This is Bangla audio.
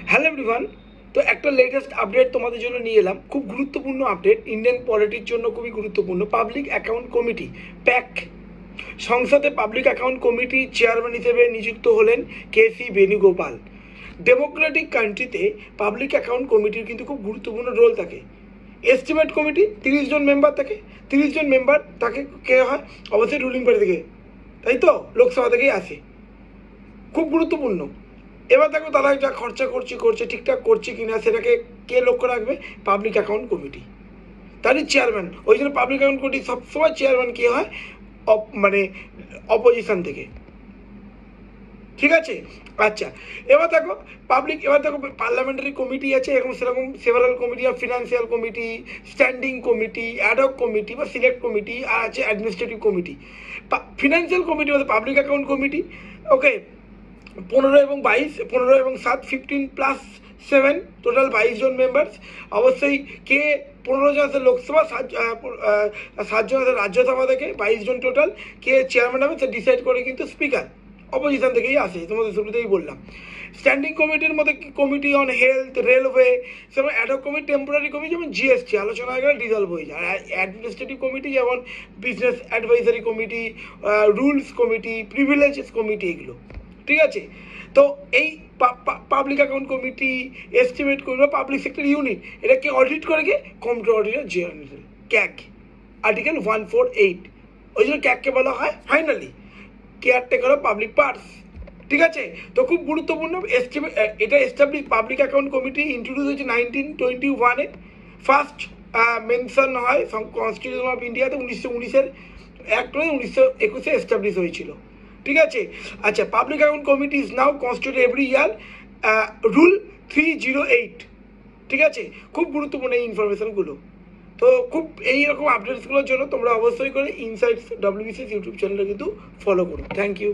Hello everyone. তো একটা লেটেস্ট আপডেট তোমাদের জন্য নিয়ে এলাম, খুব গুরুত্বপূর্ণ আপডেট, ইন্ডিয়ান পলিটির জন্য খুবই গুরুত্বপূর্ণ। পাবলিক অ্যাকাউন্ট কমিটি প্যাক সংসদে পাবলিক অ্যাকাউন্ট কমিটি চেয়ারম্যান হিসেবে নিযুক্ত হলেন কেসি বেণুগোপাল। ডেমোক্রেটিক কান্ট্রিতে পাবলিক অ্যাকাউন্ট কমিটির কিন্তু খুব গুরুত্বপূর্ণ রোল থাকে। এস্টিমেট কমিটি 30 জন মেম্বার থাকে, 30 জন মেম্বার তাকে কে হয়, অবশ্যই রুলিং পার্টি থেকে, তাই তো লোকসভা থেকেই আসে, খুব গুরুত্বপূর্ণ। এবার দেখো তারা যা খরচা করছে ঠিকঠাক করছে কিনা সেটাকে কে লক্ষ্য রাখবে? পাবলিক অ্যাকাউন্ট কমিটি, তারই চেয়ারম্যান। ওই জন্য পাবলিক অ্যাকাউন্ট কমিটি সবসময় চেয়ারম্যান কে হয়, মানে অপোজিশন থেকে, ঠিক আছে। আচ্ছা, এবার দেখো পার্লামেন্টারি কমিটি আছে, এরকম সেরকম several committee, financial committee, standing committee, ad hoc committee বা সিলেক্ট কমিটি, আর আছে অ্যাডমিনিস্ট্রেটিভ কমিটি। ফিনান্সিয়াল কমিটি মানে পাবলিক অ্যাকাউন্ট কমিটি, ওকে। 15 এবং 7 15+7 টোটাল 22 জন মেম্বার্স। অবশ্যই কে 15 জন আছে লোকসভা, 7 জন আছে রাজ্যসভা থেকে, 22 জন টোটাল। কে চেয়ারম্যান হবে সে ডিসাইড করে কিন্তু স্পিকার, অপোজিশন থেকেই আসে, তোমাদের শুরুতেই বললাম। স্ট্যান্ডিং কমিটির মধ্যে কমিটি অন হেলথ, রেলওয়ে, সেরকম অ্যাডহক কমিটি, টেম্পোরারি কমিটি যেমন জিএসটি আলোচনা হয়ে গেলে ডিজলভ হয়ে যায়। আর অ্যাডমিনিস্ট্রেটিভ কমিটি যেমন business advisory committee, rules committee, privileges committee, এগুলো, ঠিক আছে। তো এই public account committee, estimate committee বা পাবলিক সেক্টর ইউনিট, এটাকে অডিট করে কে? Comptroller auditor general, CAG, article 148। ওই জন্য ক্যাগকে বলা হয় finally caretaker of public purse, ঠিক আছে। তো খুব গুরুত্বপূর্ণ এটা establish public account committee introduce হয়েছে 1921-এ। ফার্স্ট মেনশন হয় কনস্টিটিউশন অফ ইন্ডিয়াতে 1919-এর অ্যাক্ট হয়ে 1921-এ এস্টাবলিশ হয়েছিল, ঠিক আছে। আচ্ছা, public account committee is now constitute every year, rule 308, ঠিক আছে। খুব গুরুত্বপূর্ণ এই ইনফরমেশনগুলো। তো খুব এইরকম আপডেটসগুলোর জন্য তোমরা অবশ্যই করে ইনসাইটস WBCS ইউটিউব চ্যানেলটা কিন্তু ফলো করো। Thank you.